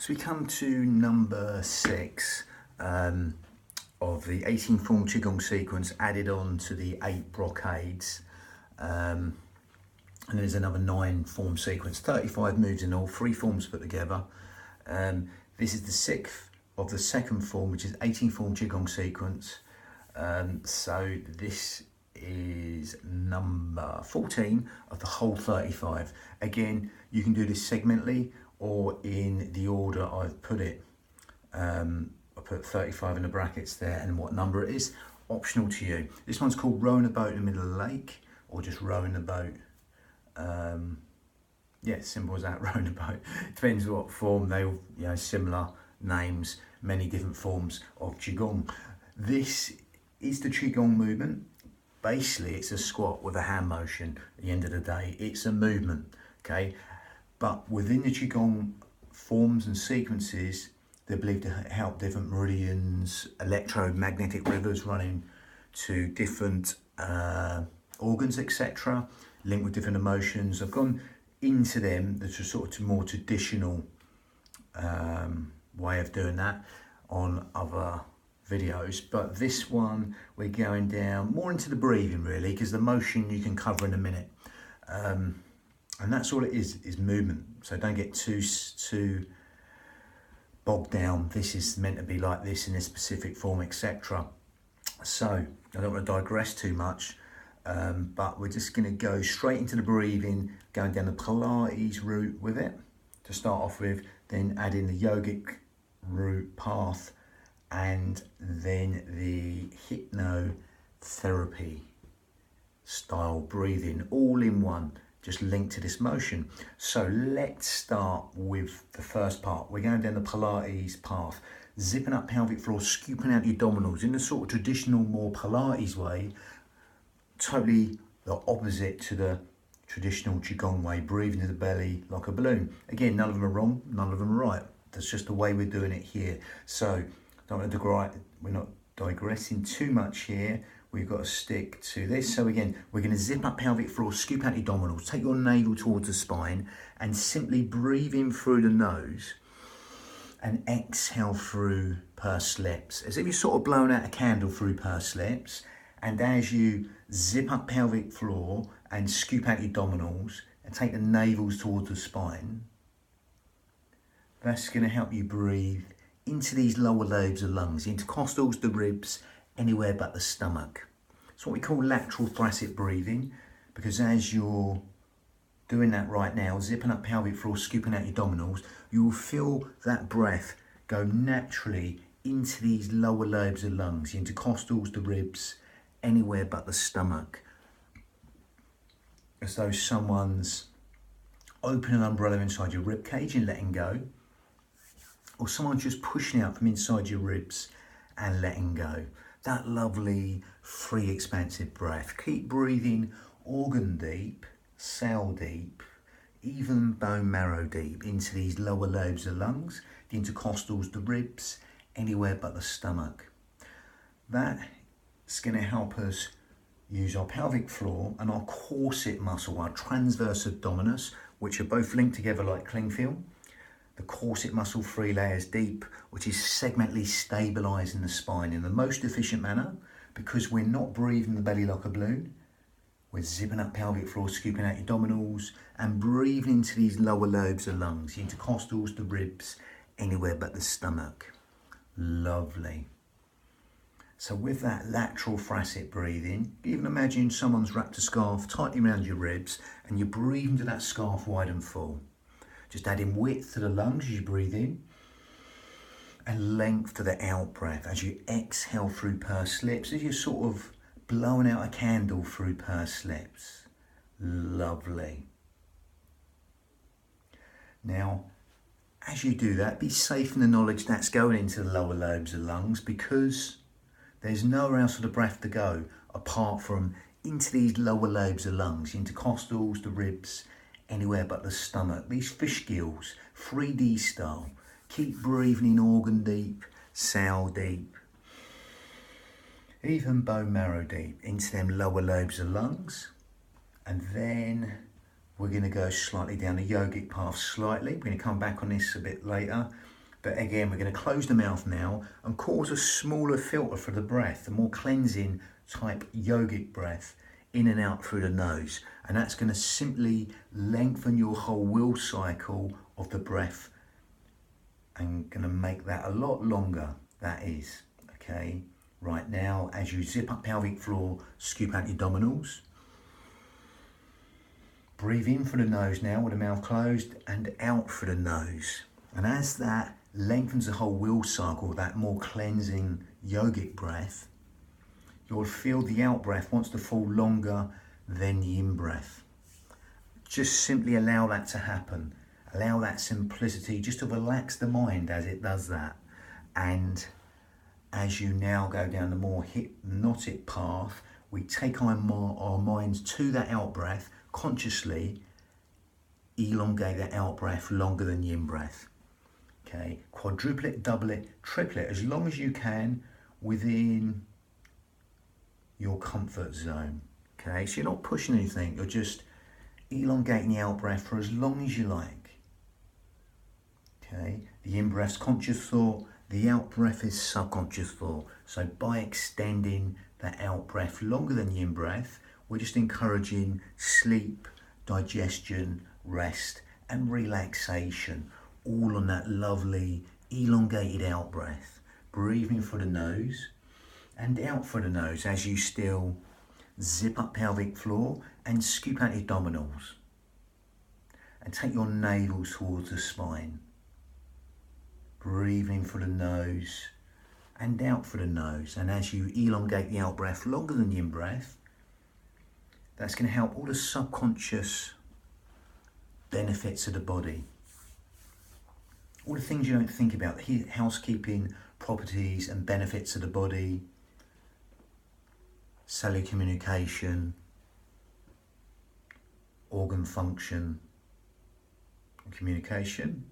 So we come to number 6 of the 18 form Qigong sequence added on to the 8 brocades. And there's another 9 form sequence, 35 moves in all, 3 forms put together. This is the 6th of the 2nd form, which is 18 form Qigong sequence. So this is number 14 of the whole 35. Again, you can do this segmentally or in the order I've put it. I put 35 in the brackets there and what number it is, optional to you. This one's called rowing a boat in the middle of the lake, or just rowing a boat. Yeah, simple as that, rowing a boat. Depends what form, they all, similar names, many different forms of Qigong. This is the Qigong movement. Basically, it's a squat with a hand motion at the end of the day. It's a movement, okay? But within the Qigong forms and sequences, they're believed to help different meridians, electromagnetic rivers running to different organs, etc., linked with different emotions. I've gone into them, the sort of more traditional way of doing that on other videos, but this one we're going down more into the breathing really, because the motion you can cover in a minute, and that's all it is movement. So don't get too bogged down. This is meant to be like this in a specific form, etc. So I don't want to digress too much, but we're just going to go straight into the breathing, going down the Pilates route with it to start off with, then add in the yogic route path, and then the hypnotherapy style breathing, all in one, just linked to this motion. So let's start with the first part. We're going down the Pilates path, zipping up pelvic floor, scooping out your abdominals in the sort of traditional, more Pilates way, totally the opposite to the traditional Qigong way, breathing to the belly like a balloon. Again, none of them are wrong, none of them are right. That's just the way we're doing it here. So we're not digressing too much here. We've got to stick to this. So again, we're going to zip up pelvic floor, scoop out your abdominals, take your navel towards the spine, and simply breathe in through the nose and exhale through pursed lips, as if you're sort of blowing out a candle through pursed lips. And as you zip up pelvic floor and scoop out your abdominals and take the navels towards the spine, that's going to help you breathe into these lower lobes of lungs, the intercostals, the ribs, anywhere but the stomach. It's what we call lateral thoracic breathing, because as you're doing that right now, zipping up pelvic floor, scooping out your abdominals, you will feel that breath go naturally into these lower lobes of lungs, the intercostals, the ribs, anywhere but the stomach. As though someone's opening an umbrella inside your rib cage and letting go, or someone's just pushing out from inside your ribs and letting go. That lovely, free, expansive breath. Keep breathing organ deep, cell deep, even bone marrow deep into these lower lobes of lungs, the intercostals, the ribs, anywhere but the stomach. That's going to help us use our pelvic floor and our corset muscle, our transverse abdominis, which are both linked together like cling film. The corset muscle, 3 layers deep, which is segmentally stabilising the spine in the most efficient manner, because we're not breathing the belly like a balloon. We're zipping up pelvic floor, scooping out your abdominals, and breathing into these lower lobes of lungs, the intercostals, the ribs, anywhere but the stomach. Lovely. So with that lateral thoracic breathing, even imagine someone's wrapped a scarf tightly around your ribs and you breathe into that scarf wide and full. Just adding width to the lungs as you breathe in and length to the out breath as you exhale through pursed lips, as you're sort of blowing out a candle through pursed lips. Lovely. Now, as you do that, be safe in the knowledge that's going into the lower lobes of lungs, because there's nowhere else for the breath to go apart from into these lower lobes of lungs, the intercostals, the ribs, anywhere but the stomach. These fish gills, 3D style. Keep breathing in organ deep, cell deep, even bone marrow deep into them lower lobes of lungs. And then we're going to go slightly down the yogic path slightly. We're going to come back on this a bit later. But again, we're going to close the mouth now and cause a smaller filter for the breath, a more cleansing type yogic breath in and out through the nose. And that's going to simply lengthen your whole will cycle of the breath and going to make that a lot longer, that is, okay? Right now, as you zip up pelvic floor, scoop out your abdominals. Breathe in through the nose now with the mouth closed and out through the nose. And as that lengthens the whole will cycle, that more cleansing yogic breath, you'll feel the out breath wants to fall longer than the in breath. Just simply allow that to happen. Allow that simplicity just to relax the mind as it does that. And as you now go down the more hypnotic path, we take our minds to that out breath, consciously elongate that out breath longer than the in breath. Okay, quadruple it, double it, triple it, as long as you can within your comfort zone. Okay, so you're not pushing anything, you're just elongating the out breath for as long as you like. Okay, the in breath's conscious thought, the out breath is subconscious thought. So by extending that out breath longer than the in breath, we're just encouraging sleep, digestion, rest, and relaxation, all on that lovely elongated out breath. Breathing through the nose and out through the nose as you still zip up pelvic floor and scoop out your abdominals. And take your navel towards the spine. Breathing through the nose and out through the nose. And as you elongate the out breath longer than the in breath, that's going to help all the subconscious benefits of the body. All the things you don't think about, the housekeeping properties and benefits of the body, cellular communication, organ function and communication,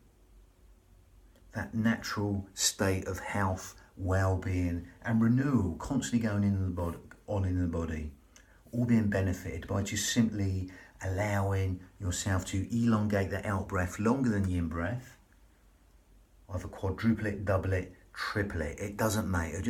that natural state of health, well-being and renewal constantly going in the body, all being benefited by just simply allowing yourself to elongate the out breath longer than the in breath. Either quadruple it, double it, triple it, it doesn't matter,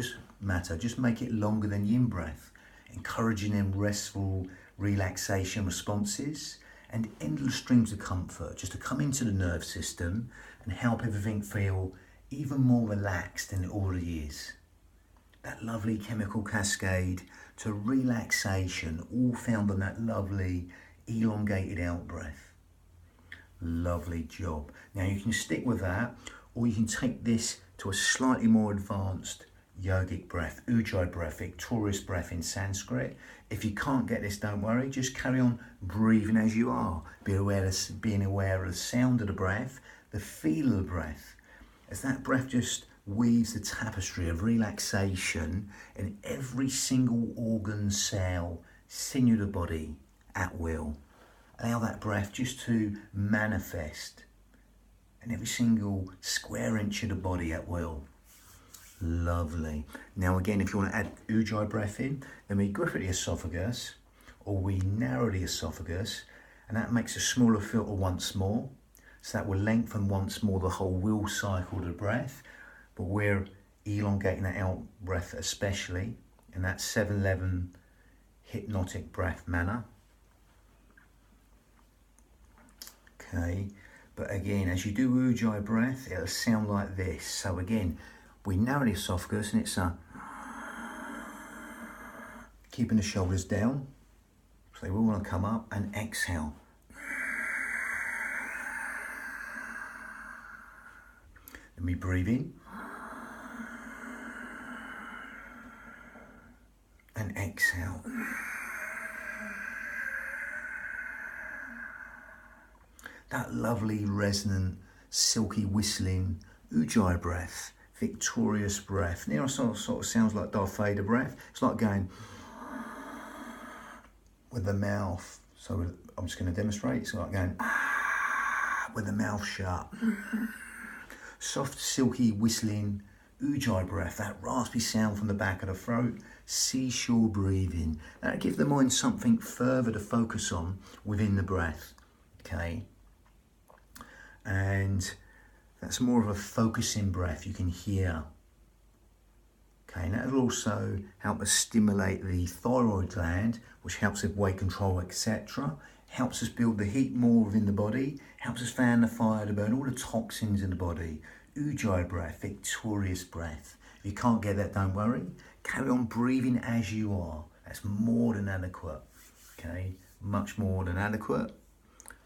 just make it longer than the in breath, encouraging them restful relaxation responses and endless streams of comfort just to come into the nerve system and help everything feel even more relaxed than it already is. That lovely chemical cascade to relaxation, all found on that lovely elongated out breath. Lovely job. Now you can stick with that, or you can take this to a slightly more advanced yogic breath, ujjayi breath, victorious breath in Sanskrit. If you can't get this, don't worry, just carry on breathing as you are. Being aware of the sound of the breath, the feel of the breath, as that breath just weaves the tapestry of relaxation in every single organ, cell, sinew of the body at will. Allow that breath just to manifest in every single square inch of the body at will. Lovely. Now again, if you want to add ujjayi breath in, then we grip at the esophagus, or we narrow the esophagus, and that makes a smaller filter once more. So that will lengthen once more the whole will cycle of the breath, but we're elongating that out breath especially in that 7-11 hypnotic breath manner. Okay, but again, as you do ujjayi breath, it'll sound like this. So again, we narrow the esophagus and it's keeping the shoulders down, so they will want to come up, and exhale. Then we breathe in and exhale. That lovely resonant, silky whistling ujjayi breath, victorious breath. Now it sort of sounds like Darth Vader breath. It's like going with the mouth. So I'm just going to demonstrate. It's like going with the mouth shut. Soft, silky, whistling ujjayi breath, that raspy sound from the back of the throat, seashore breathing. That'll give the mind something further to focus on within the breath. okay? And that's more of a focusing breath you can hear. Okay, and that will also help us stimulate the thyroid gland, which helps with weight control, etc. Helps us build the heat more within the body, helps us fan the fire to burn all the toxins in the body. Ujjayi breath, victorious breath. If you can't get that, don't worry. Carry on breathing as you are. That's more than adequate. Okay, much more than adequate.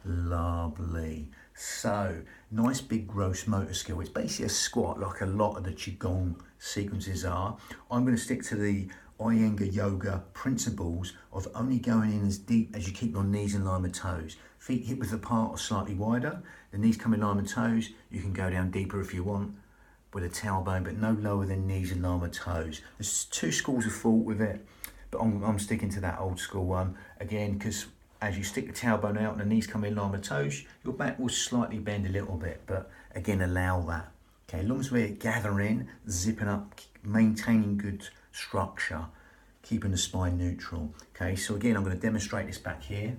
Lovely. So, nice big gross motor skill. It's basically a squat like a lot of the Qigong sequences are. I'm going to stick to the Iyengar yoga principles of only going in as deep as you keep your knees in line with toes. Feet hip width apart or slightly wider. The knees come in line with toes. You can go down deeper if you want with a tailbone, but no lower than knees in line with toes. There's two schools of thought with it, but I'm sticking to that old school one. Again, because as you stick the tailbone out and the knees come in line with toes, your back will slightly bend a little bit, but again, allow that. Okay, as long as we're gathering, zipping up, maintaining good structure, keeping the spine neutral. Okay, so again, I'm going to demonstrate this back here.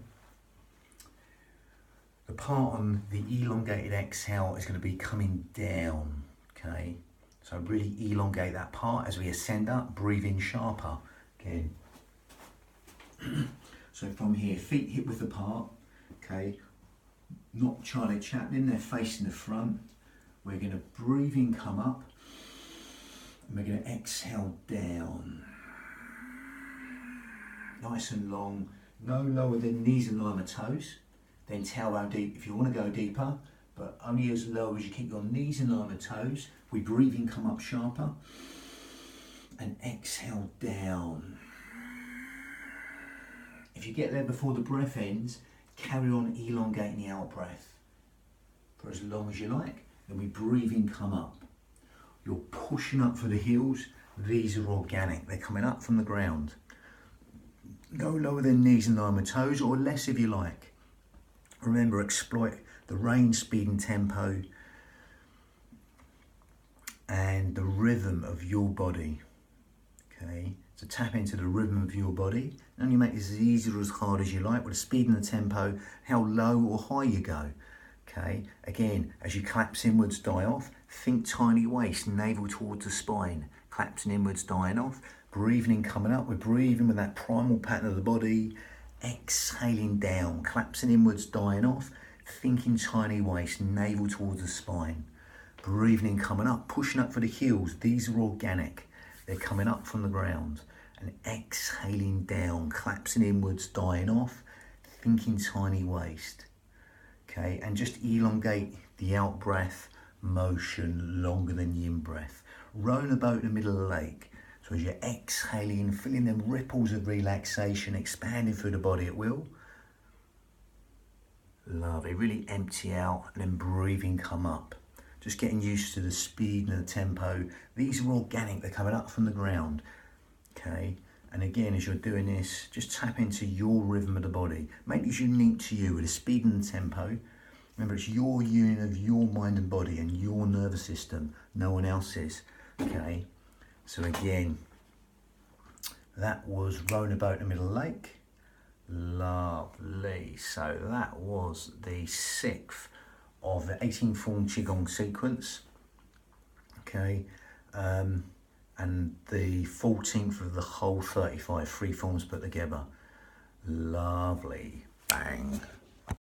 The part on the elongated exhale is going to be coming down. Okay, so really elongate that part as we ascend up, breathe in sharper. Again. So from here, feet hip width apart, okay, not Charlie Chaplin, they're facing the front. We're going to breathe in, come up, and we're going to exhale down. Nice and long, no lower than knees in line with toes. Then tailbone deep if you want to go deeper, but only as low as you keep your knees in line with toes. We breathe in, come up sharper, and exhale down. If you get there before the breath ends, carry on elongating the out breath for as long as you like. Then we breathe in, come up. You're pushing up for the heels. These are organic. They're coming up from the ground. No lower than knees in line with toes, or less if you like. Remember, exploit the range, speed and tempo and the rhythm of your body. Okay, so tap into the rhythm of your body. And you make this as easy or as hard as you like with the speed and the tempo, how low or high you go. Okay, again, as you collapse inwards, die off, think tiny waist, navel towards the spine, collapsing inwards, dying off, breathing in, coming up. We're breathing with that primal pattern of the body, exhaling down, collapsing inwards, dying off, thinking tiny waist, navel towards the spine, breathing in, coming up, pushing up for the heels. These are organic. They're coming up from the ground, and exhaling down, collapsing inwards, dying off, thinking tiny waist. Okay, and just elongate the out breath motion longer than the in breath. Rowing a boat in the middle of the lake. So as you're exhaling, feeling them ripples of relaxation, expanding through the body at will. Lovely, really empty out and then breathing, come up. Just getting used to the speed and the tempo. These are organic, they're coming up from the ground. Okay, and again, as you're doing this, just tap into your rhythm of the body. Make this unique to you with the speed and the tempo. Remember, it's your union of your mind and body and your nervous system, no one else's. Okay, so again, that was rowing a boat in the middle of the lake. Lovely. So that was the 6th of the 18 form Qigong sequence. Okay, and the 14th of the whole 35 free forms put together. Lovely. Bang.